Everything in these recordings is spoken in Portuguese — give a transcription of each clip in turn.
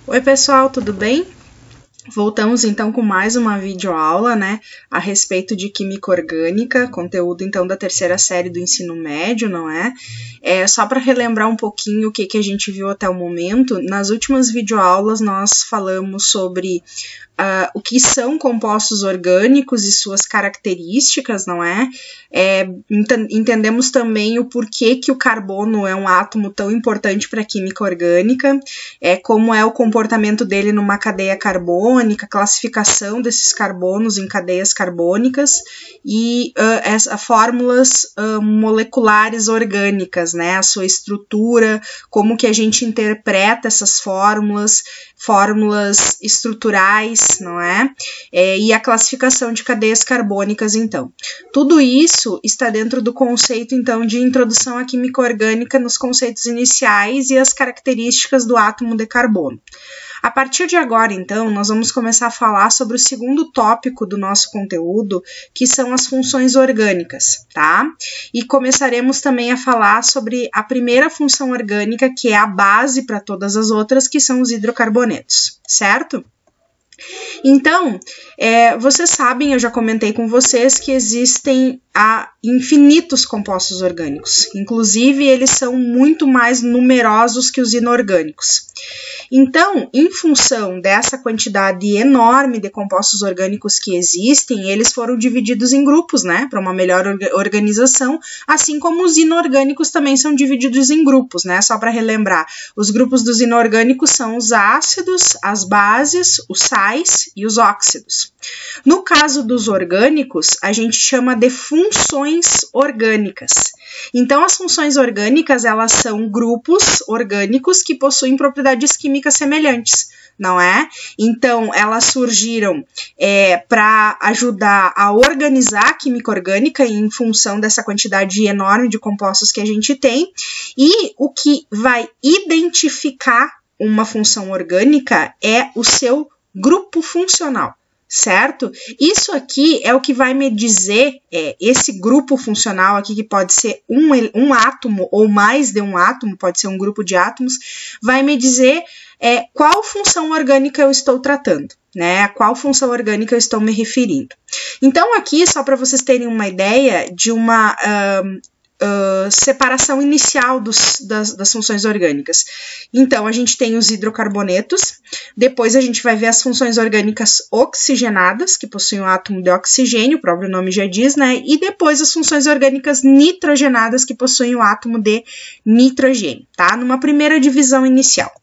Oi pessoal, tudo bem? Voltamos então com mais uma videoaula, né, a respeito de química orgânica, conteúdo então da terceira série do ensino médio, não é? Só para relembrar um pouquinho o que a gente viu até o momento, nas últimas videoaulas nós falamos sobre o que são compostos orgânicos e suas características, não é? Entendemos também o porquê que o carbono é um átomo tão importante para a química orgânica, como é o comportamento dele numa cadeia carbônica, classificação desses carbonos em cadeias carbônicas e fórmulas moleculares orgânicas, né? A sua estrutura, como que a gente interpreta essas fórmulas estruturais, não é? E a classificação de cadeias carbônicas, então. Tudo isso está dentro do conceito, então, de introdução à química orgânica nos conceitos iniciais e as características do átomo de carbono. A partir de agora, então, nós vamos começar a falar sobre o segundo tópico do nosso conteúdo, que são as funções orgânicas, tá? E começaremos também a falar sobre a primeira função orgânica, que é a base para todas as outras, que são os hidrocarbonetos, certo? Então, vocês sabem, eu já comentei com vocês que existem infinitos compostos orgânicos, inclusive eles são muito mais numerosos que os inorgânicos. Então, em função dessa quantidade enorme de compostos orgânicos que existem, eles foram divididos em grupos, né, para uma melhor organização, assim como os inorgânicos também são divididos em grupos, né, só para relembrar. Os grupos dos inorgânicos são os ácidos, as bases, os sais e os óxidos. No caso dos orgânicos, a gente chama de funções orgânicas. Então, as funções orgânicas, elas são grupos orgânicos que possuem propriedades químicas semelhantes, não é? Então, elas surgiram para ajudar a organizar a química orgânica em função dessa quantidade enorme de compostos que a gente tem, e o que vai identificar uma função orgânica é o seu grupo funcional. Certo? Isso aqui é o que vai me dizer, esse grupo funcional aqui, que pode ser um átomo ou mais de um átomo, pode ser um grupo de átomos, vai me dizer qual função orgânica eu estou tratando, né? A qual função orgânica eu estou me referindo. Então, aqui, só para vocês terem uma ideia de uma separação inicial das funções orgânicas. Então, a gente tem os hidrocarbonetos, depois a gente vai ver as funções orgânicas oxigenadas, que possuem o átomo de oxigênio, o próprio nome já diz, né? E depois as funções orgânicas nitrogenadas, que possuem o átomo de nitrogênio, tá? Numa primeira divisão inicial.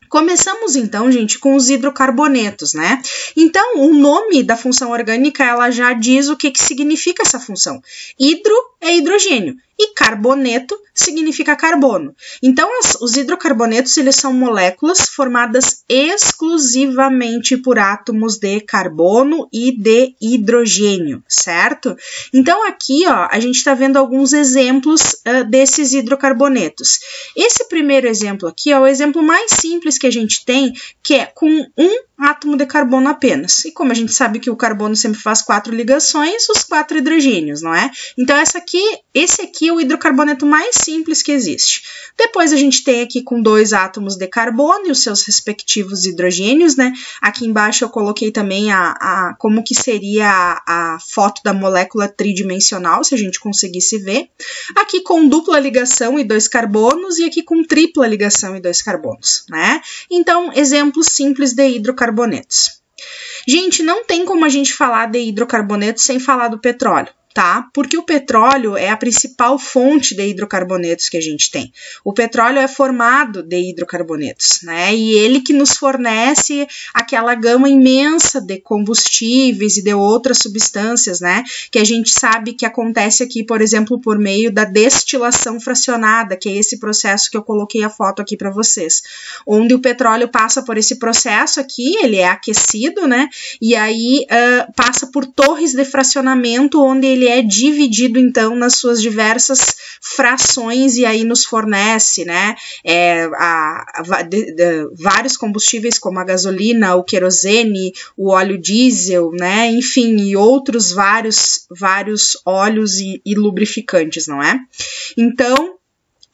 Começamos então, gente, com os hidrocarbonetos, né? Então, o nome da função orgânica, ela já diz o que significa essa função. Hidro é hidrogênio e carboneto significa carbono. Então, os hidrocarbonetos, eles são moléculas formadas exclusivamente por átomos de carbono e de hidrogênio, certo? Então, aqui, ó, a gente está vendo alguns exemplos desses hidrocarbonetos. Esse primeiro exemplo aqui é o exemplo mais simples que a gente tem, que é com um átomo de carbono apenas. E como a gente sabe que o carbono sempre faz 4 ligações, os 4 hidrogênios, não é? Então, esse aqui é o hidrocarboneto mais simples que existe. Depois a gente tem aqui com 2 átomos de carbono e os seus respectivos hidrogênios, né? Aqui embaixo eu coloquei também como que seria a foto da molécula tridimensional, se a gente conseguisse ver. Aqui com dupla ligação e 2 carbonos, e aqui com tripla ligação e 2 carbonos, né? Então, exemplos simples de hidrocarbonetos. Gente, não tem como a gente falar de hidrocarbonetos sem falar do petróleo, tá? Porque o petróleo é a principal fonte de hidrocarbonetos que a gente tem. O petróleo é formado de hidrocarbonetos, né? E ele que nos fornece aquela gama imensa de combustíveis e de outras substâncias, né? Que a gente sabe que acontece aqui, por exemplo, por meio da destilação fracionada, que é esse processo que eu coloquei a foto aqui para vocês. Onde o petróleo passa por esse processo aqui, ele é aquecido, né? E aí passa por torres de fracionamento, onde ele é dividido, então, nas suas diversas frações e aí nos fornece, né, vários combustíveis como a gasolina, o querosene, o óleo diesel, né, enfim, e outros vários óleos e lubrificantes, não é? Então,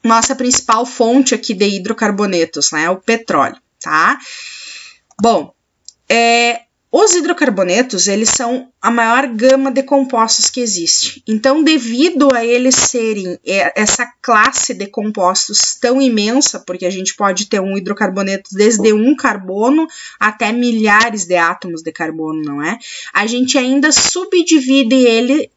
nossa principal fonte aqui de hidrocarbonetos, né, é o petróleo. tá? Bom, os hidrocarbonetos, eles são a maior gama de compostos que existe. Então, devido a eles serem essa classe de compostos tão imensa, porque a gente pode ter um hidrocarboneto desde um carbono até milhares de átomos de carbono, não é? A gente ainda subdivide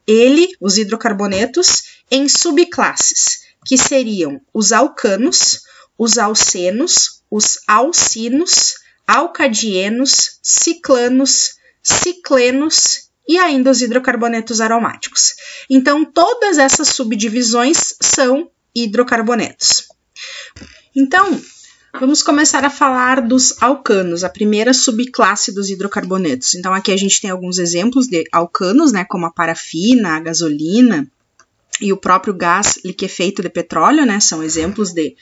os hidrocarbonetos, em subclasses, que seriam os alcanos, os alcenos, os alcinos, alcadienos, ciclanos, ciclenos e ainda os hidrocarbonetos aromáticos. Então, todas essas subdivisões são hidrocarbonetos. Então, vamos começar a falar dos alcanos, a primeira subclasse dos hidrocarbonetos. Então, aqui a gente tem alguns exemplos de alcanos, né, como a parafina, a gasolina e o próprio gás liquefeito de petróleo, né, são exemplos de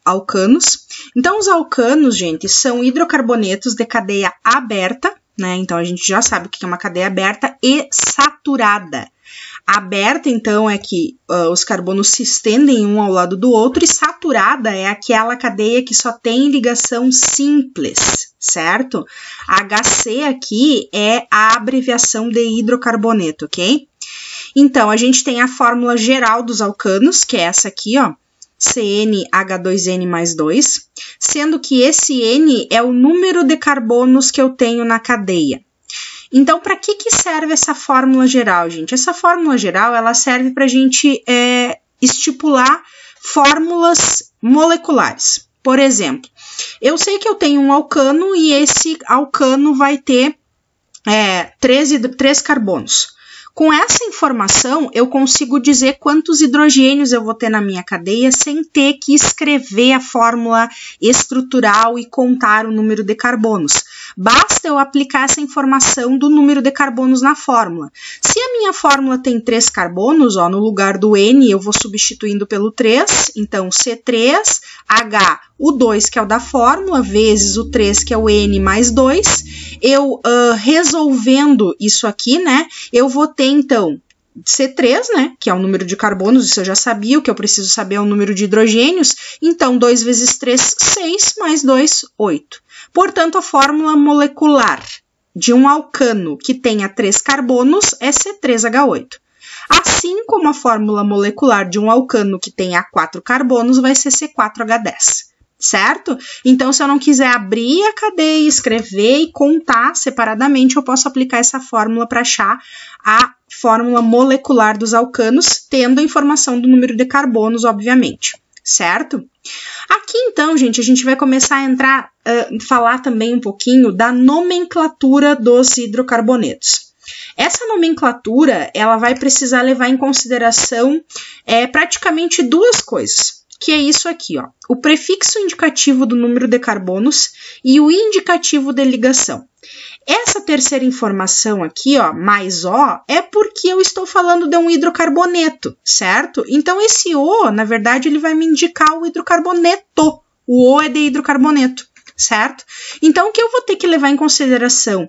alcanos. Então, os alcanos, gente, são hidrocarbonetos de cadeia aberta, né, então a gente já sabe o que é uma cadeia aberta e saturada. Aberta, então, é que os carbonos se estendem um ao lado do outro, e saturada é aquela cadeia que só tem ligação simples, certo? A HC aqui é a abreviação de hidrocarboneto, ok? Então, a gente tem a fórmula geral dos alcanos, que é essa aqui, ó, CnH2n mais 2, sendo que esse N é o número de carbonos que eu tenho na cadeia. Então, para que serve essa fórmula geral, gente? Essa fórmula geral, ela serve para a gente estipular fórmulas moleculares. Por exemplo, eu sei que eu tenho um alcano e esse alcano vai ter 3 carbonos. Com essa informação, eu consigo dizer quantos hidrogênios eu vou ter na minha cadeia sem ter que escrever a fórmula estrutural e contar o número de carbonos. Basta eu aplicar essa informação do número de carbonos na fórmula. Se a minha fórmula tem 3 carbonos, ó, no lugar do N eu vou substituindo pelo 3, então C3H, o 2 que é o da fórmula, vezes o 3 que é o N mais 2, eu resolvendo isso aqui, né, eu vou ter então C3, né, que é o número de carbonos, isso eu já sabia, o que eu preciso saber é o número de hidrogênios, então 2 vezes 3, 6, mais 2, 8. Portanto, a fórmula molecular de um alcano que tenha 3 carbonos é C3H8. Assim como a fórmula molecular de um alcano que tenha 4 carbonos vai ser C4H10, certo? Então, se eu não quiser abrir a cadeia, escrever e contar separadamente, eu posso aplicar essa fórmula para achar a fórmula molecular dos alcanos, tendo a informação do número de carbonos, obviamente, certo? Aqui, então, gente, a gente vai começar a entrar, falar também um pouquinho da nomenclatura dos hidrocarbonetos. Essa nomenclatura, ela vai precisar levar em consideração praticamente 2 coisas, que é isso aqui, ó, o prefixo indicativo do número de carbonos e o indicativo de ligação. Essa terceira informação aqui, ó, mais O, é porque eu estou falando de um hidrocarboneto, certo? Então, esse O, na verdade, ele vai me indicar o hidrocarboneto. O O é de hidrocarboneto, certo? Então, o que eu vou ter que levar em consideração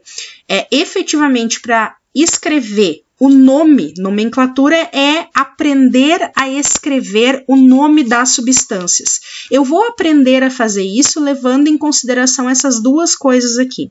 efetivamente para escrever o nome, nomenclatura, é aprender a escrever o nome das substâncias. Eu vou aprender a fazer isso levando em consideração essas 2 coisas aqui.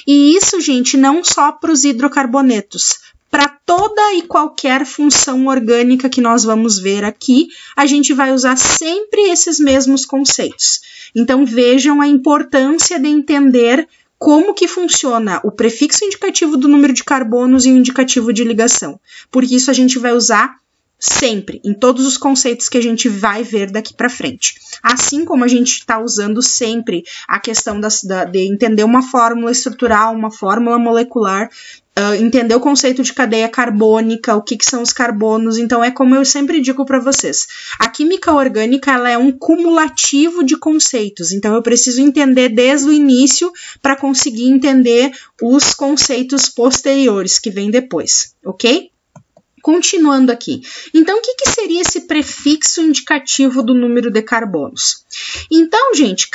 E isso, gente, não só para os hidrocarbonetos. Para toda e qualquer função orgânica que nós vamos ver aqui, a gente vai usar sempre esses mesmos conceitos. Então, vejam a importância de entender como que funciona o prefixo indicativo do número de carbonos e o indicativo de ligação, porque isso a gente vai usar sempre, em todos os conceitos que a gente vai ver daqui para frente. Assim como a gente está usando sempre a questão de entender uma fórmula estrutural, uma fórmula molecular, entender o conceito de cadeia carbônica, o que são os carbonos. Então, é como eu sempre digo para vocês, a química orgânica ela é um cumulativo de conceitos, então eu preciso entender desde o início para conseguir entender os conceitos posteriores que vêm depois, ok? Continuando aqui. Então, o que seria esse prefixo indicativo do número de carbonos? Então, gente,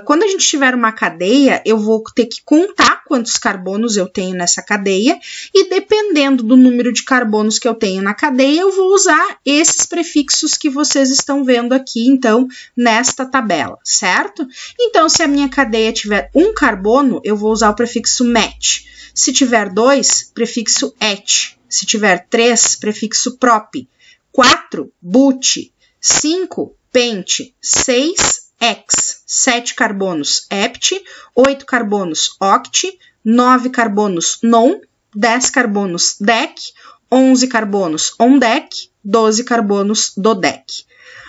quando a gente tiver uma cadeia, eu vou ter que contar quantos carbonos eu tenho nessa cadeia e dependendo do número de carbonos que eu tenho na cadeia, eu vou usar esses prefixos que vocês estão vendo aqui, então, nesta tabela, certo? Então, se a minha cadeia tiver 1 carbono, eu vou usar o prefixo met. Se tiver 2, prefixo et. Se tiver 3, prefixo prop. 4, but. 5, pent. 6, ex. 7 carbonos, hept. 8 carbonos, oct. 9 carbonos, non. 10 carbonos, dec. 11 carbonos, ondec. 12 carbonos, dodec.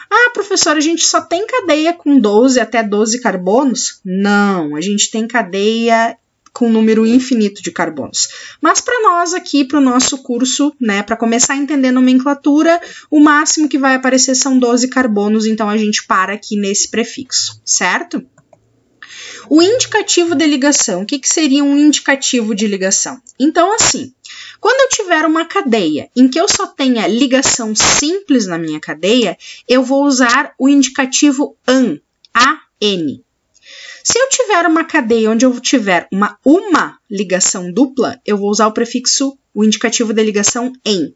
Ah, professora, a gente só tem cadeia com 12 até 12 carbonos? Não, a gente tem cadeia com um número infinito de carbonos. Mas para nós aqui, para o nosso curso, né, para começar a entender nomenclatura, o máximo que vai aparecer são 12 carbonos, então a gente para aqui nesse prefixo, certo? O indicativo de ligação, o que seria um indicativo de ligação? Então, assim, quando eu tiver uma cadeia em que eu só tenha ligação simples na minha cadeia, eu vou usar o indicativo AN, A-N. Se eu tiver uma cadeia onde eu tiver uma ligação dupla, eu vou usar o prefixo, o indicativo de ligação EN.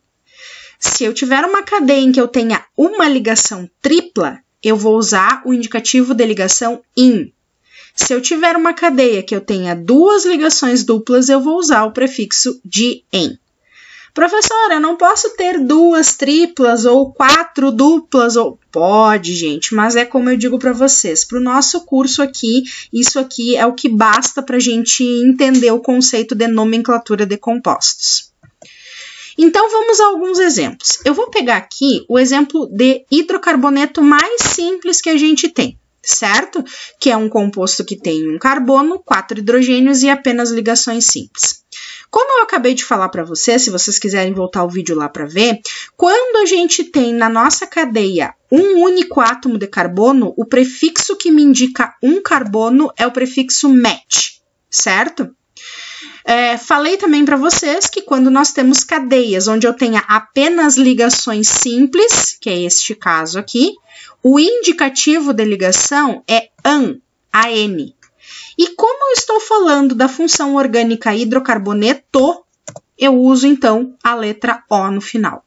Se eu tiver uma cadeia em que eu tenha uma ligação tripla, eu vou usar o indicativo de ligação IN. Se eu tiver uma cadeia que eu tenha 2 ligações duplas, eu vou usar o prefixo de EN. Professora, eu não posso ter 2 triplas ou 4 duplas? Pode, gente, mas é como eu digo para vocês, para o nosso curso aqui, isso aqui é o que basta para a gente entender o conceito de nomenclatura de compostos. Então, vamos a alguns exemplos. Eu vou pegar aqui o exemplo de hidrocarboneto mais simples que a gente tem, certo? Que é um composto que tem 1 carbono, 4 hidrogênios e apenas ligações simples. Como eu acabei de falar para vocês, se vocês quiserem voltar o vídeo lá para ver, quando a gente tem na nossa cadeia um único átomo de carbono, o prefixo que me indica 1 carbono é o prefixo met, certo? Falei também para vocês que quando nós temos cadeias onde eu tenha apenas ligações simples, que é este caso aqui, o indicativo de ligação é AN, A-N. E como eu estou falando da função orgânica hidrocarboneto, eu uso então a letra O no final.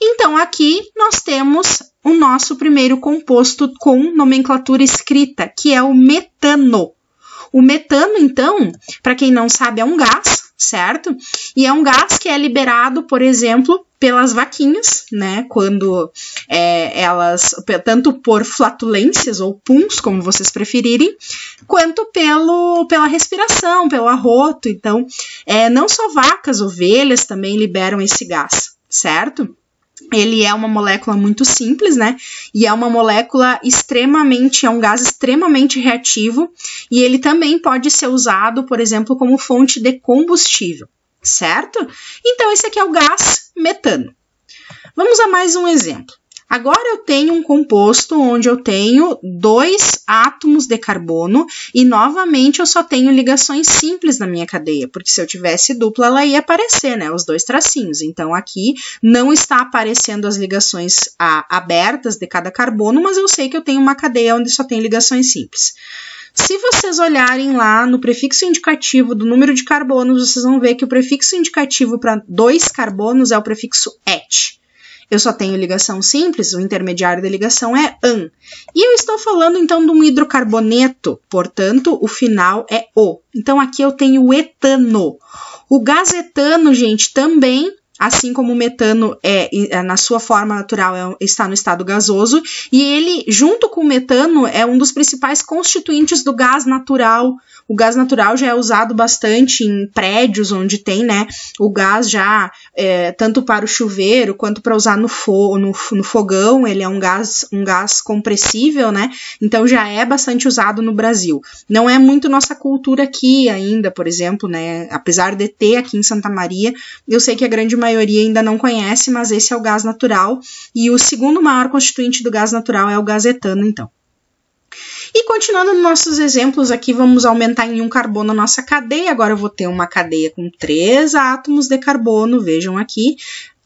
Então aqui nós temos o nosso primeiro composto com nomenclatura escrita, que é o metano. O metano, então, para quem não sabe, é um gás, certo? E é um gás que é liberado, por exemplo, pelas vaquinhas, né? Quando elas, tanto por flatulências ou puns, como vocês preferirem, quanto pela respiração, pelo arroto. Então, não só vacas, ovelhas também liberam esse gás, certo? Ele é uma molécula muito simples, né? E é uma molécula é um gás extremamente reativo e ele também pode ser usado, por exemplo, como fonte de combustível, certo? Então, esse aqui é o gás metano. Vamos a mais um exemplo. Agora eu tenho um composto onde eu tenho 2 átomos de carbono e novamente eu só tenho ligações simples na minha cadeia, porque se eu tivesse dupla ela ia aparecer, né, os 2 tracinhos. Então aqui não está aparecendo as ligações abertas de cada carbono, mas eu sei que eu tenho uma cadeia onde só tem ligações simples. Se vocês olharem lá no prefixo indicativo do número de carbonos, vocês vão ver que o prefixo indicativo para 2 carbonos é o prefixo et. Eu só tenho ligação simples, o intermediário da ligação é AN. E eu estou falando, então, de um hidrocarboneto, portanto, o final é O. Então, aqui eu tenho o etano. O gás etano, gente, também, assim como o metano na sua forma natural, está no estado gasoso, e ele, junto com o metano, é um dos principais constituintes do gás natural. O gás natural já é usado bastante em prédios onde tem, né, o gás já tanto para o chuveiro quanto para usar no fogão. Ele é um gás compressível, né? Então já é bastante usado no Brasil. Não é muito nossa cultura aqui ainda, por exemplo, né? Apesar de ter aqui em Santa Maria, eu sei que a grande maioria ainda não conhece, mas esse é o gás natural. E o segundo maior constituinte do gás natural é o gás etano, então. E continuando nos nossos exemplos aqui, vamos aumentar em 1 carbono a nossa cadeia. Agora eu vou ter uma cadeia com 3 átomos de carbono, vejam aqui.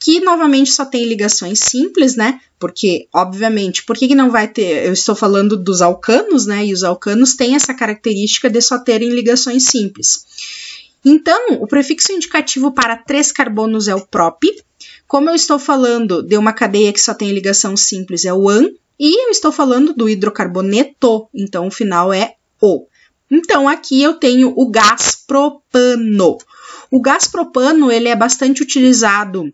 que novamente só tem ligações simples, né? Porque, obviamente, por que não vai ter? Eu estou falando dos alcanos, né? E os alcanos têm essa característica de só terem ligações simples. Então, o prefixo indicativo para 3 carbonos é o prop. Como eu estou falando de uma cadeia que só tem ligação simples, é o an. E eu estou falando do hidrocarboneto, então o final é o. Então, aqui eu tenho o gás propano. O gás propano, ele é bastante utilizado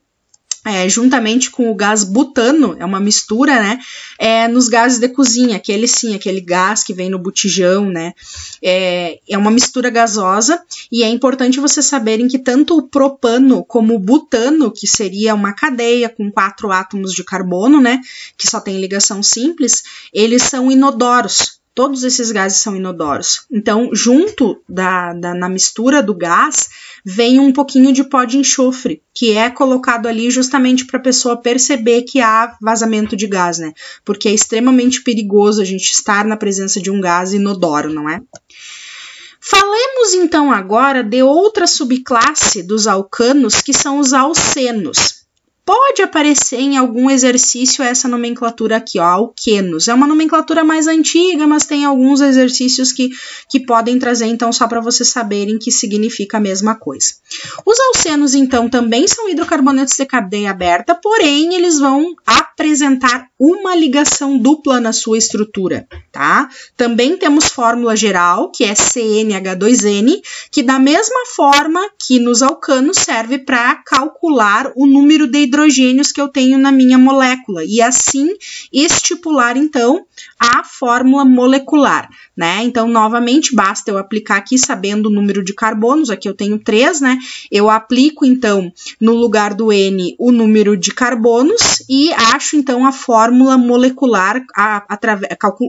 juntamente com o gás butano, é uma mistura, né, nos gases de cozinha, aquele gás que vem no botijão, né, é uma mistura gasosa, e é importante vocês saberem que tanto o propano como o butano, que seria uma cadeia com 4 átomos de carbono, né, que só tem ligação simples, eles são inodoros. Todos esses gases são inodoros. Então, junto na mistura do gás, vem um pouquinho de pó de enxofre, que é colocado ali justamente para a pessoa perceber que há vazamento de gás, né? Porque é extremamente perigoso a gente estar na presença de um gás inodoro, não é? Falemos então agora de outra subclasse dos alcanos, que são os alcenos. Pode aparecer em algum exercício essa nomenclatura aqui, ó, alquenos. É uma nomenclatura mais antiga, mas tem alguns exercícios que podem trazer, então, só para vocês saberem que significa a mesma coisa. Os alcenos, então, também são hidrocarbonetos de cadeia aberta, porém, eles vão apresentar uma ligação dupla na sua estrutura, tá? Também temos fórmula geral, que é CnH2n, que da mesma forma que nos alcanos serve para calcular o número de hidrogênios que eu tenho na minha molécula e assim estipular, então, a fórmula molecular, né? Então, novamente, basta eu aplicar aqui sabendo o número de carbonos, aqui eu tenho 3, né? Eu aplico, então, no lugar do N o número de carbonos e acho, então, a fórmula molecular,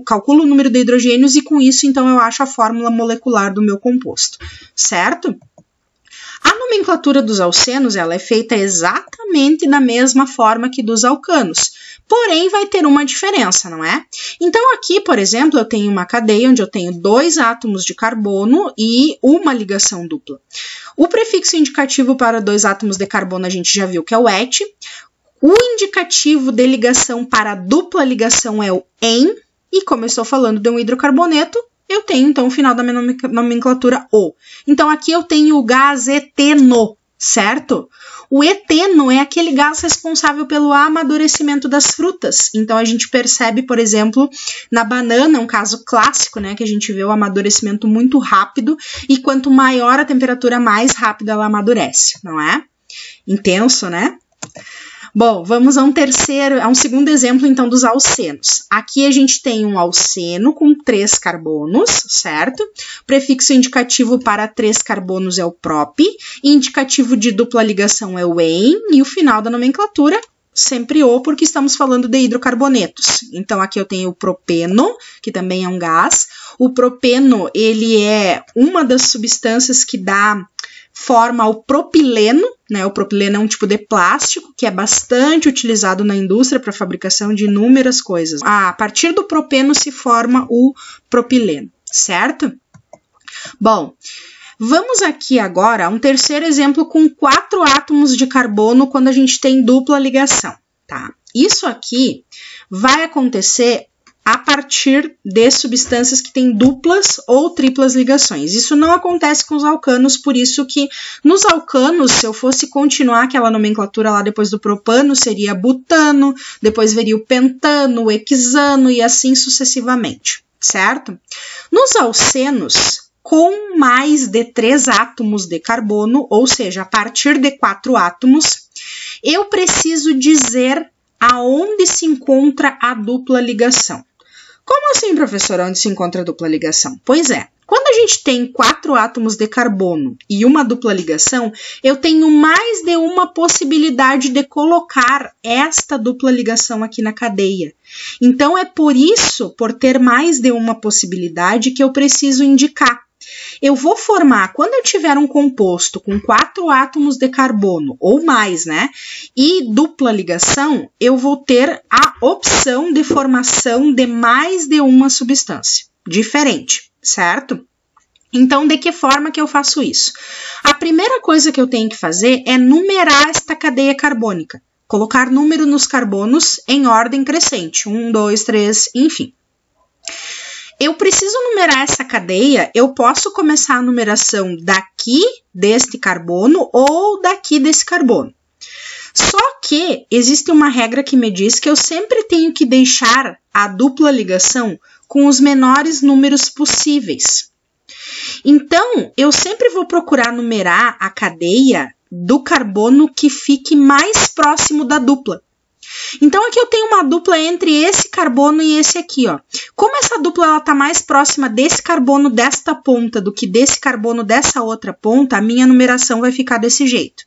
calculo o número de hidrogênios e com isso, então, eu acho a fórmula molecular do meu composto, certo? A nomenclatura dos alcenos, ela é feita exatamente da mesma forma que dos alcanos, porém vai ter uma diferença, não é? Então aqui, por exemplo, eu tenho uma cadeia onde eu tenho 2 átomos de carbono e uma ligação dupla. O prefixo indicativo para 2 átomos de carbono a gente já viu que é o et. O indicativo de ligação para dupla ligação é o en, e como eu estou falando de um hidrocarboneto, eu tenho, então, o final da minha nomenclatura O. Então, aqui eu tenho o gás eteno, certo? O eteno é aquele gás responsável pelo amadurecimento das frutas. Então, a gente percebe, por exemplo, na banana, um caso clássico, né, que a gente vê o amadurecimento muito rápido, e quanto maior a temperatura, mais rápido ela amadurece, não é? Intenso, né? Bom, vamos a um segundo exemplo, então, dos alcenos. Aqui a gente tem um alceno com 3 carbonos, certo? Prefixo indicativo para 3 carbonos é o prop, indicativo de dupla ligação é o en, e o final da nomenclatura, sempre o, porque estamos falando de hidrocarbonetos. Então, aqui eu tenho o propeno, que também é um gás. O propeno, ele é uma das substâncias que dá forma ao propileno, né? O propileno é um tipo de plástico que é bastante utilizado na indústria para a fabricação de inúmeras coisas. A partir do propeno se forma o propileno, certo? Bom, vamos aqui agora a um terceiro exemplo com 4 átomos de carbono quando a gente tem dupla ligação, tá? Isso aqui vai acontecer a partir de substâncias que têm duplas ou triplas ligações. Isso não acontece com os alcanos, por isso que nos alcanos, se eu fosse continuar aquela nomenclatura lá depois do propano, seria butano, depois veria o pentano, o hexano e assim sucessivamente, certo? Nos alcenos, com mais de 3 átomos de carbono, ou seja, a partir de 4 átomos, eu preciso dizer aonde se encontra a dupla ligação. Como assim, professora, onde se encontra a dupla ligação? Pois é, quando a gente tem 4 átomos de carbono e uma dupla ligação, eu tenho mais de uma possibilidade de colocar esta dupla ligação aqui na cadeia. Então, é por isso, por ter mais de uma possibilidade, que eu preciso indicar. Eu vou formar, quando eu tiver um composto com 4 átomos de carbono ou mais, né, e dupla ligação, eu vou ter a opção de formação de mais de uma substância diferente, certo? Então, de que forma que eu faço isso? A primeira coisa que eu tenho que fazer é numerar esta cadeia carbônica. Colocar número nos carbonos em ordem crescente. 1, 2, 3, enfim. Eu preciso numerar essa cadeia, eu posso começar a numeração daqui deste carbono ou daqui desse carbono. Só que existe uma regra que me diz que eu sempre tenho que deixar a dupla ligação com os menores números possíveis. Então, eu sempre vou procurar numerar a cadeia do carbono que fique mais próximo da dupla. Então, aqui eu tenho uma dupla entre esse carbono e esse aqui, ó. Como essa dupla está mais próxima desse carbono desta ponta do que desse carbono dessa outra ponta, a minha numeração vai ficar desse jeito.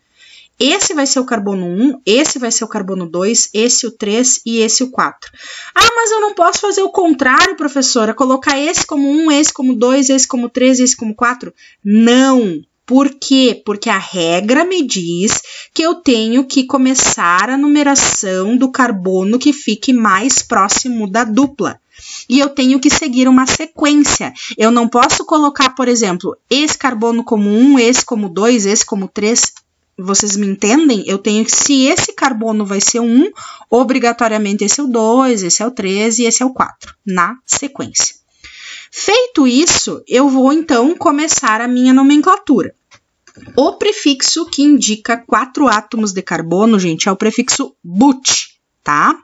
Esse vai ser o carbono 1, esse vai ser o carbono 2, esse o 3 e esse o 4. Ah, mas eu não posso fazer o contrário, professora, colocar esse como 1, esse como 2, esse como 3 e esse como 4? Não! Por quê? Porque a regra me diz que eu tenho que começar a numeração do carbono que fique mais próximo da dupla. E eu tenho que seguir uma sequência. Eu não posso colocar, por exemplo, esse carbono como 1, esse como 2, esse como 3. Vocês me entendem? Eu tenho que, se esse carbono vai ser o 1, obrigatoriamente esse é o 2, esse é o 3 e esse é o 4, na sequência. Feito isso, eu vou então começar a minha nomenclatura. O prefixo que indica 4 átomos de carbono, gente, é o prefixo but, tá?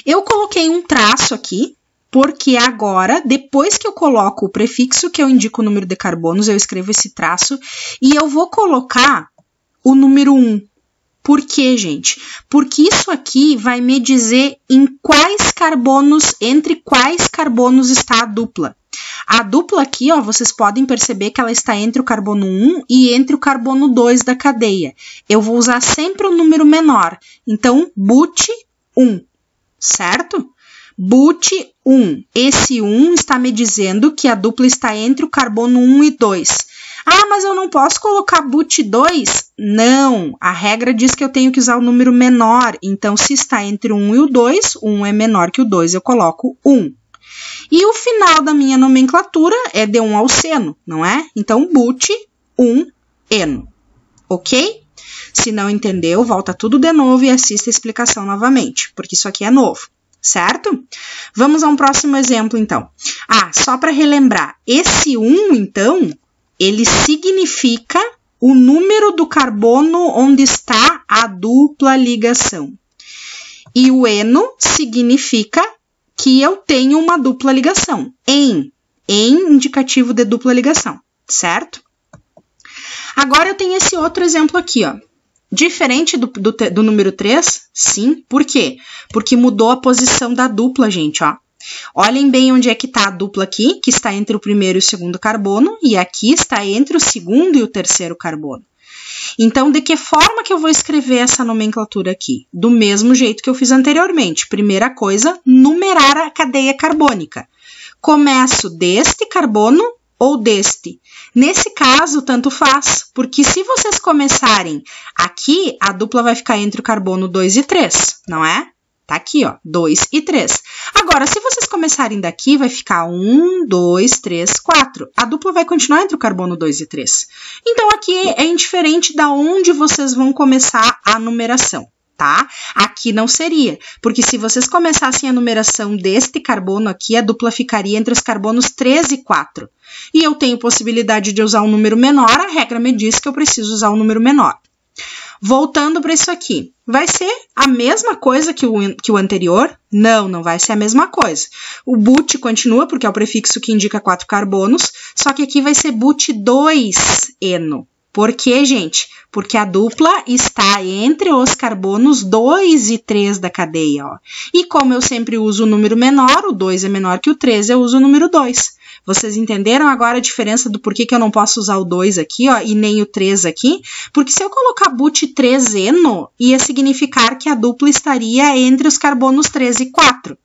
Eu coloquei um traço aqui, porque agora, depois que eu coloco o prefixo que eu indico o número de carbonos, eu escrevo esse traço e eu vou colocar o número 1. Por quê, gente? Porque isso aqui vai me dizer em quais carbonos, entre quais carbonos está a dupla. A dupla aqui, ó, vocês podem perceber que ela está entre o carbono 1 e entre o carbono 2 da cadeia. Eu vou usar sempre o número menor. Então, but 1, certo? But 1. Esse 1 está me dizendo que a dupla está entre o carbono 1 e 2. Ah, mas eu não posso colocar but 2? Não, a regra diz que eu tenho que usar o número menor. Então, se está entre o 1 e o 2, o 1 é menor que o 2, eu coloco 1. E o final da minha nomenclatura é de 1 ao seno, não é? Então, but 1 eno, ok? Se não entendeu, volta tudo de novo e assista a explicação novamente, porque isso aqui é novo, certo? Vamos a um próximo exemplo, então. Ah, só para relembrar, esse 1, então, ele significa o número do carbono onde está a dupla ligação. E o eno significa que eu tenho uma dupla ligação, em indicativo de dupla ligação, certo? Agora eu tenho esse outro exemplo aqui, ó. Diferente do número 3, sim. Por quê? Porque mudou a posição da dupla, gente, ó. Olhem bem onde é que está a dupla aqui, que está entre o primeiro e o segundo carbono, e aqui está entre o segundo e o terceiro carbono. Então, de que forma que eu vou escrever essa nomenclatura aqui? Do mesmo jeito que eu fiz anteriormente. Primeira coisa, numerar a cadeia carbônica. Começo deste carbono ou deste. Nesse caso, tanto faz, porque se vocês começarem aqui, a dupla vai ficar entre o carbono 2 e 3, não é? Tá aqui, ó, 2 e 3. Agora, se vocês começarem daqui, vai ficar 1, 2, 3, 4. A dupla vai continuar entre o carbono 2 e 3. Então, aqui é indiferente da onde vocês vão começar a numeração, tá? Aqui não seria, porque se vocês começassem a numeração deste carbono aqui, a dupla ficaria entre os carbonos 3 e 4. E eu tenho possibilidade de usar um número menor, a regra me diz que eu preciso usar um número menor. Voltando para isso aqui, vai ser a mesma coisa que o anterior? Não, não vai ser a mesma coisa. O but continua, porque é o prefixo que indica 4 carbonos, só que aqui vai ser but 2 eno. Por quê, gente? Porque a dupla está entre os carbonos 2 e 3 da cadeia, ó. E como eu sempre uso o número menor, o 2 é menor que o 3, eu uso o número 2. Vocês entenderam agora a diferença do porquê que eu não posso usar o 2 aqui, ó, e nem o 3 aqui? Porque se eu colocar but 3 eno, ia significar que a dupla estaria entre os carbonos 3 e 4,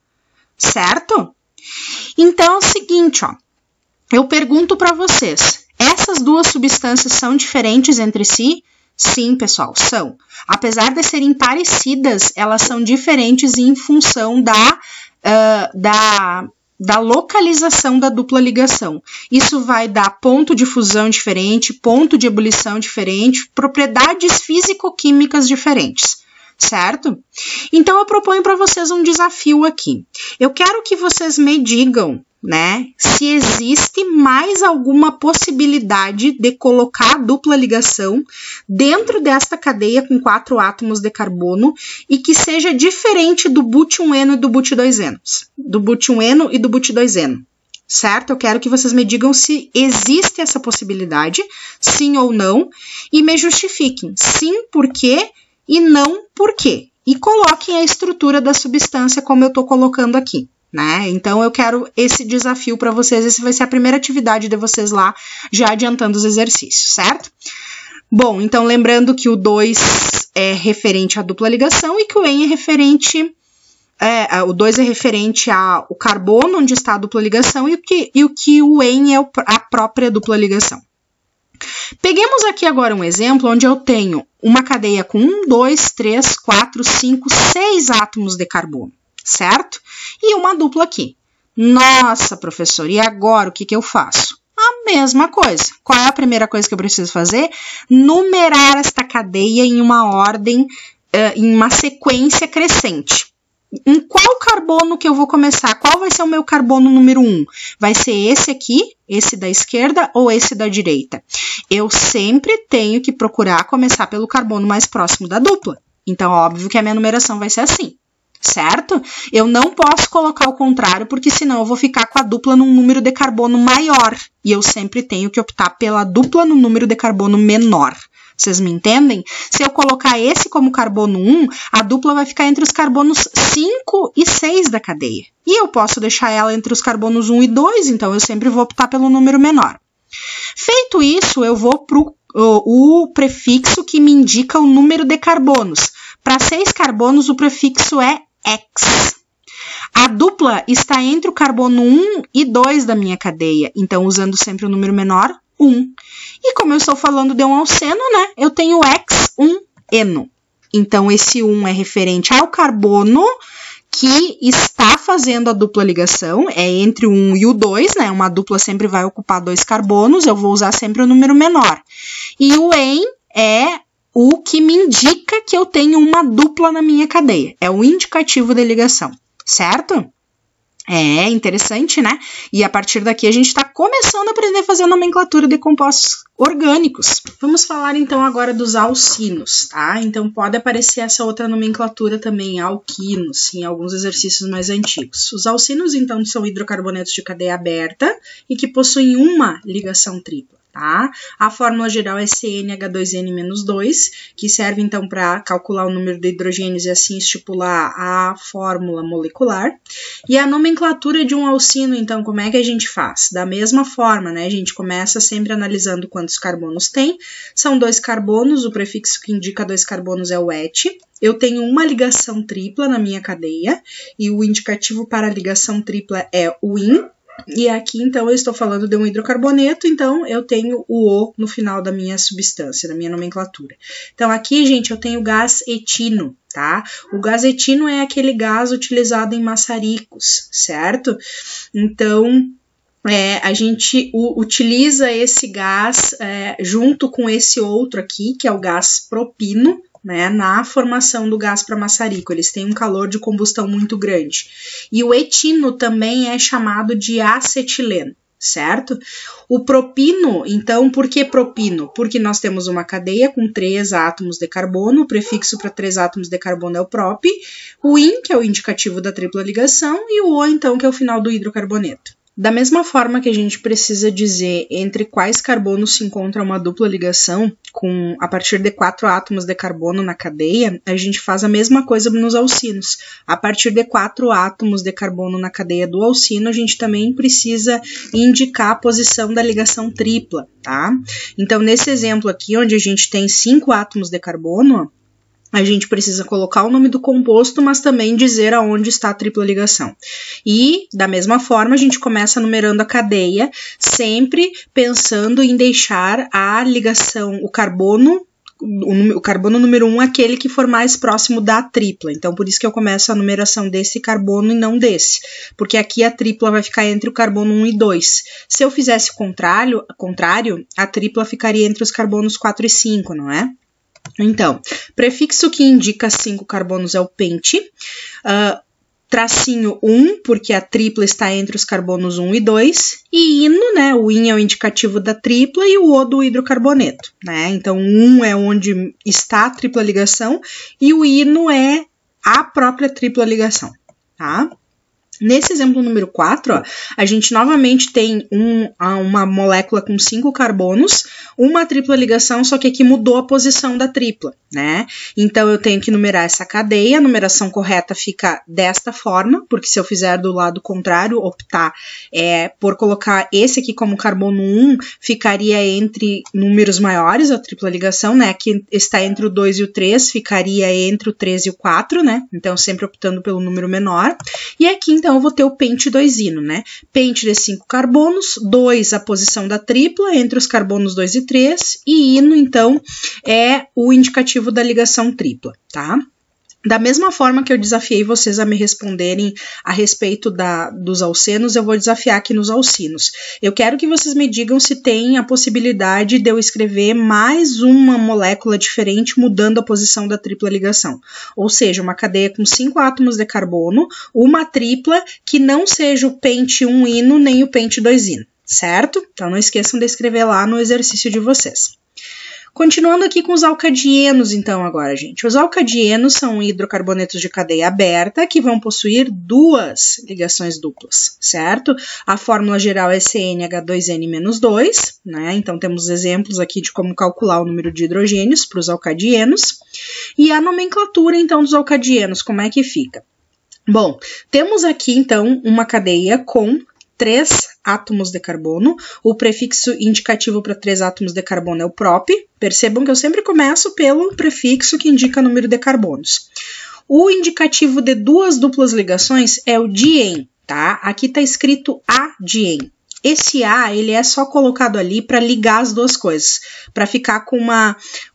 certo? Então, é o seguinte, ó, eu pergunto para vocês, essas duas substâncias são diferentes entre si? Sim, pessoal, são. Apesar de serem parecidas, elas são diferentes em função da da localização da dupla ligação. Isso vai dar ponto de fusão diferente, ponto de ebulição diferente, propriedades físico-químicas diferentes, certo? Então, eu proponho para vocês um desafio aqui. Eu quero que vocês me digam, né, se existe mais alguma possibilidade de colocar a dupla ligação dentro desta cadeia com 4 átomos de carbono e que seja diferente do but1-eno e do but2-eno, e do but2-eno, certo? Eu quero que vocês me digam se existe essa possibilidade, sim ou não, e me justifiquem sim, por quê, e não por quê. E coloquem a estrutura da substância como eu estou colocando aqui, né? Então, eu quero esse desafio para vocês. Esse vai ser a primeira atividade de vocês lá, já adiantando os exercícios, certo? Bom, então, lembrando que o 2 é referente à dupla ligação e que o EN é referente... o 2 é referente ao carbono, onde está a dupla ligação, e o que o EN é a própria dupla ligação. Peguemos aqui agora um exemplo onde eu tenho uma cadeia com 1, 2, 3, 4, 5, 6 átomos de carbono, certo? E uma dupla aqui. Nossa, professor, e agora o que eu faço? A mesma coisa. Qual é a primeira coisa que eu preciso fazer? Numerar esta cadeia em uma ordem, em uma sequência crescente. Em qual carbono que eu vou começar? Qual vai ser o meu carbono número 1? Vai ser esse aqui, esse da esquerda ou esse da direita? Eu sempre tenho que procurar começar pelo carbono mais próximo da dupla. Então, óbvio que a minha numeração vai ser assim, certo? Eu não posso colocar o contrário, porque senão eu vou ficar com a dupla num número de carbono maior. E eu sempre tenho que optar pela dupla no número de carbono menor. Vocês me entendem? Se eu colocar esse como carbono 1, a dupla vai ficar entre os carbonos 5 e 6 da cadeia. E eu posso deixar ela entre os carbonos 1 e 2, então eu sempre vou optar pelo número menor. Feito isso, eu vou para o prefixo que me indica o número de carbonos. Para 6 carbonos, o prefixo é X. A dupla está entre o carbono 1 e 2 da minha cadeia, então usando sempre o número menor, 1. E como eu estou falando de um alceno, né, eu tenho X1-eno. Então, esse 1 é referente ao carbono que está fazendo a dupla ligação, é entre o 1 e o 2, né, uma dupla sempre vai ocupar 2 carbonos, eu vou usar sempre o número menor. E o EN é o que me indica que eu tenho uma dupla na minha cadeia, é o indicativo de ligação, certo? É interessante, né? E a partir daqui a gente está começando a aprender a fazer a nomenclatura de compostos orgânicos. Vamos falar então agora dos alcinos, tá? Então pode aparecer essa outra nomenclatura também, alquinos, em alguns exercícios mais antigos. Os alcinos então são hidrocarbonetos de cadeia aberta e que possuem uma ligação tripla. Tá? A fórmula geral é CnH2n-2, que serve então para calcular o número de hidrogênios e assim estipular a fórmula molecular. E a nomenclatura de um alcino, então, como é que a gente faz? Da mesma forma, né? A gente começa sempre analisando quantos carbonos tem. São 2 carbonos, o prefixo que indica 2 carbonos é o et. Eu tenho uma ligação tripla na minha cadeia e o indicativo para a ligação tripla é o IN. E aqui, então, eu estou falando de um hidrocarboneto, então eu tenho o O no final da minha substância, da minha nomenclatura. Então, aqui, gente, eu tenho gás etino, tá? O gás etino é aquele gás utilizado em maçaricos, certo? Então, a gente utiliza esse gás junto com esse outro aqui, que é o gás propino, né, na formação do gás para maçarico. Eles têm um calor de combustão muito grande. E o etino também é chamado de acetileno, certo? O propino, então, por que propino? Porque nós temos uma cadeia com 3 átomos de carbono, o prefixo para 3 átomos de carbono é o prop, o IN, que é o indicativo da tripla ligação, e o O, então, que é o final do hidrocarboneto. Da mesma forma que a gente precisa dizer entre quais carbonos se encontra uma dupla ligação, a partir de 4 átomos de carbono na cadeia, a gente faz a mesma coisa nos alcinos. A partir de 4 átomos de carbono na cadeia do alcino, a gente também precisa indicar a posição da ligação tripla, tá? Então, nesse exemplo aqui, onde a gente tem 5 átomos de carbono, a gente precisa colocar o nome do composto, mas também dizer aonde está a tripla ligação. E, da mesma forma, a gente começa numerando a cadeia, sempre pensando em deixar a ligação, o carbono o carbono número 1 é aquele que for mais próximo da tripla. Então, por isso que eu começo a numeração desse carbono e não desse. Porque aqui a tripla vai ficar entre o carbono 1 e 2. Se eu fizesse o contrário, a tripla ficaria entre os carbonos 4 e 5, não é? Então, prefixo que indica 5 carbonos é o pente. Tracinho 1, porque a tripla está entre os carbonos 1 e 2, e ino, né, o in é o indicativo da tripla e o o do hidrocarboneto, né, então 1 é onde está a tripla ligação e o ino é a própria tripla ligação, tá? Nesse exemplo número 4, ó, a gente novamente tem uma molécula com 5 carbonos, uma tripla ligação, só que aqui mudou a posição da tripla, né? Então, eu tenho que numerar essa cadeia, a numeração correta fica desta forma, porque se eu fizer do lado contrário, optar por colocar esse aqui como carbono 1, ficaria entre números maiores, a tripla ligação, né? Que está entre o 2 e o 3, ficaria entre o 3 e o 4, né? Então, sempre optando pelo número menor. E aqui, então, eu vou ter o pente 2-ino, né? Pente de 5 carbonos, 2 a posição da tripla, entre os carbonos 2 e 3, e ino, então, é o indicativo da ligação tripla, tá? Da mesma forma que eu desafiei vocês a me responderem a respeito dos alcenos, eu vou desafiar aqui nos alcinos. Eu quero que vocês me digam se tem a possibilidade de eu escrever mais uma molécula diferente mudando a posição da tripla ligação. Ou seja, uma cadeia com 5 átomos de carbono, uma tripla que não seja o pente 1-ino nem o pente 2-ino, certo? Então não esqueçam de escrever lá no exercício de vocês. Continuando aqui com os alcadienos, então, agora, gente. Os alcadienos são hidrocarbonetos de cadeia aberta que vão possuir 2 ligações duplas, certo? A fórmula geral é CnH2n-2, né? Então, temos exemplos aqui de como calcular o número de hidrogênios para os alcadienos. E a nomenclatura, então, dos alcadienos, como é que fica? Bom, temos aqui, então, uma cadeia com 3 átomos de carbono, o prefixo indicativo para 3 átomos de carbono é o prop. Percebam que eu sempre começo pelo prefixo que indica o número de carbonos. O indicativo de 2 duplas ligações é o dien, tá? Aqui está escrito adien. Esse A, ele é só colocado ali para ligar as duas coisas, para ficar com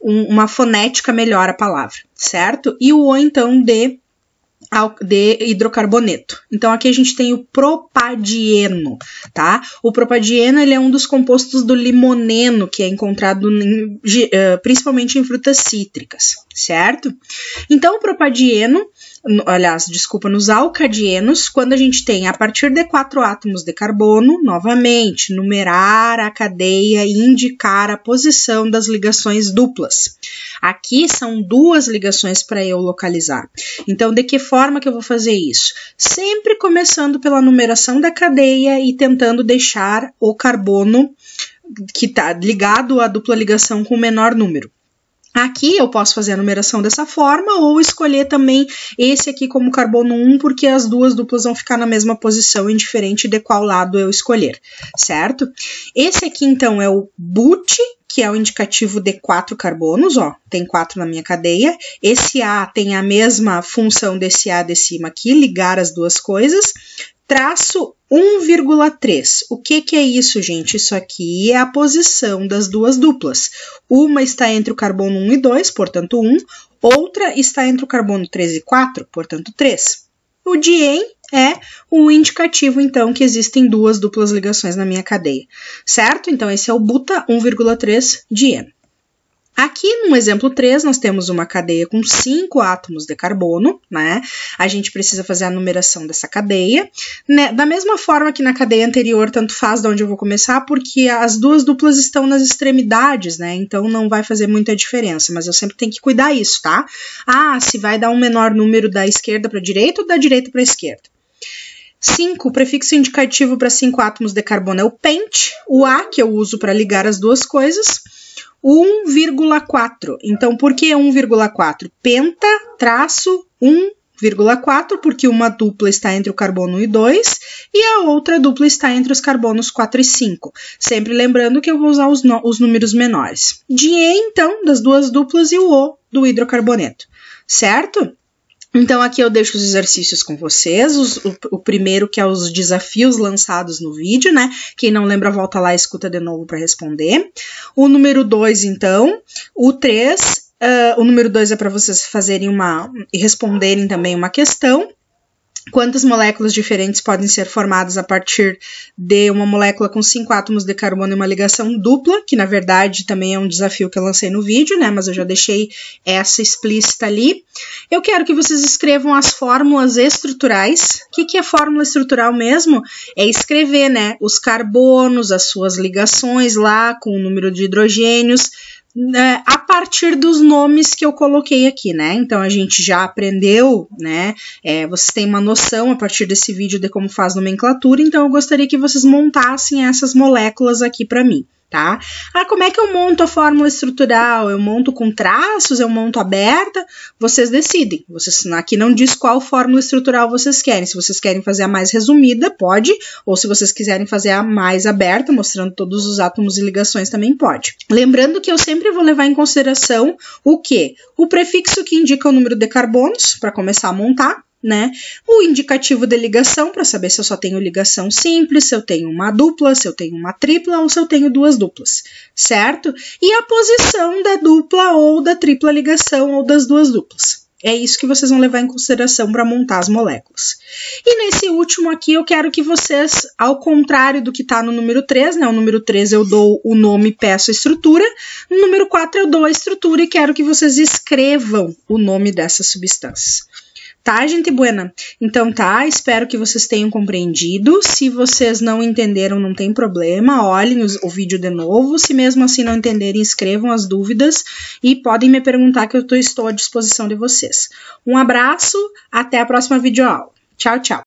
uma fonética melhor a palavra, certo? E o O, então, de hidrocarboneto. Então, aqui a gente tem o propadieno, tá? O propadieno, ele é um dos compostos do limoneno, que é encontrado principalmente em frutas cítricas, certo? Então, o propadieno, nos alcadienos, quando a gente tem a partir de 4 átomos de carbono, novamente, numerar a cadeia e indicar a posição das ligações duplas. Aqui são 2 ligações para eu localizar. Então, de que forma que eu vou fazer isso? Sempre começando pela numeração da cadeia e tentando deixar o carbono que está ligado à dupla ligação com o menor número. Aqui eu posso fazer a numeração dessa forma ou escolher também esse aqui como carbono 1, porque as 2 duplas vão ficar na mesma posição, indiferente de qual lado eu escolher, certo? Esse aqui, então, é o but, que é o indicativo de 4 carbonos, ó, tem 4 na minha cadeia. Esse A tem a mesma função desse A de cima aqui, ligar as duas coisas. Traço 1,3. O que é isso, gente? Isso aqui é a posição das 2 duplas. Uma está entre o carbono 1 e 2, portanto 1. Outra está entre o carbono 3 e 4, portanto 3. O dien é o indicativo, então, que existem 2 duplas ligações na minha cadeia, certo? Então, esse é o buta 1,3 dien. Aqui, no exemplo 3, nós temos uma cadeia com 5 átomos de carbono, né? A gente precisa fazer a numeração dessa cadeia. Né? Da mesma forma que na cadeia anterior, tanto faz de onde eu vou começar, porque as 2 duplas estão nas extremidades, né? Então, não vai fazer muita diferença, mas eu sempre tenho que cuidar isso, tá? Se vai dar um menor número da esquerda para a direita ou da direita para a esquerda. 5, o prefixo indicativo para 5 átomos de carbono é o pente, o A, que eu uso para ligar as duas coisas, 1,4. Então, por que 1,4? Penta, traço, 1,4, porque uma dupla está entre o carbono 1 e 2 e a outra dupla está entre os carbonos 4 e 5. Sempre lembrando que eu vou usar os números menores. Dien, então, das 2 duplas e o O do hidrocarboneto, certo? Então, aqui eu deixo os exercícios com vocês, o primeiro que é os desafios lançados no vídeo, né? Quem não lembra, volta lá e escuta de novo para responder. O número 2, então, o 3, o número 2 é para vocês fazerem e responderem também uma questão. Quantas moléculas diferentes podem ser formadas a partir de uma molécula com 5 átomos de carbono e uma ligação dupla, que na verdade também é um desafio que eu lancei no vídeo, né? Mas eu já deixei essa explícita ali. Eu quero que vocês escrevam as fórmulas estruturais. O que é fórmula estrutural mesmo? É escrever, né? Os carbonos, as suas ligações lá com o número de hidrogênios, a partir dos nomes que eu coloquei aqui, né? Então, a gente já aprendeu, né? Vocês têm uma noção a partir desse vídeo de como faz nomenclatura, então eu gostaria que vocês montassem essas moléculas aqui para mim, tá? Como é que eu monto a fórmula estrutural? Eu monto com traços? Eu monto aberta? Vocês decidem. Aqui não diz qual fórmula estrutural vocês querem. Se vocês querem fazer a mais resumida, pode. Ou se vocês quiserem fazer a mais aberta, mostrando todos os átomos e ligações, também pode. Lembrando que eu sempre vou levar em consideração o quê? O prefixo que indica o número de carbonos, para começar a montar, né? O indicativo de ligação, para saber se eu só tenho ligação simples, se eu tenho uma dupla, se eu tenho uma tripla ou se eu tenho duas duplas, certo? E a posição da dupla ou da tripla ligação ou das duas duplas. É isso que vocês vão levar em consideração para montar as moléculas. E nesse último aqui, eu quero que vocês, ao contrário do que está no número 3, né? O número 3 eu dou o nome e peço a estrutura. No número 4 eu dou a estrutura e quero que vocês escrevam o nome dessas substâncias. Tá, gente buena? Então tá, espero que vocês tenham compreendido. Se vocês não entenderam, não tem problema, olhem o vídeo de novo. Se mesmo assim não entenderem, escrevam as dúvidas e podem me perguntar que eu estou à disposição de vocês. Um abraço, até a próxima videoaula. Tchau, tchau!